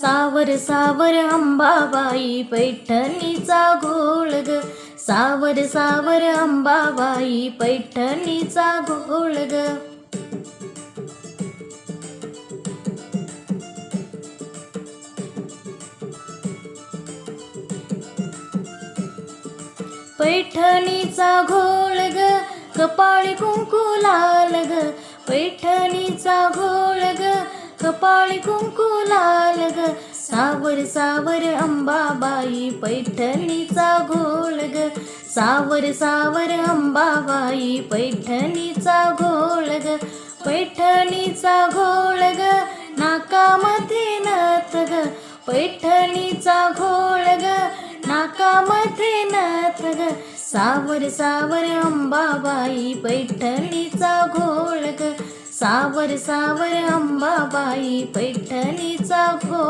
सावर सावर अंबाबाई पैठणीचा घोळ ग, सावर सावर अंबाबाई पैठणीचा घोळ ग. पैठणीचा घोळ ग, कपाळी कुंकू लाल ग, पैठणीचा घोळ ग, कपाळी कुंकू लाल ग. सावर सावर अंबाबाई पैठणीचा घोळ ग, सावर सावर अंबाबाई पैठणीचा घोळ ग. पैठणीचा घोळ ग, नाकामध्ये नथ ग, पैठणीचा घोळ ग, नाकामध्ये नथ ग. सावर सावर अंबाबाई पैठणीचा घोळ ग, सावर सावर अंबाबाई पैठणीचा घोळ.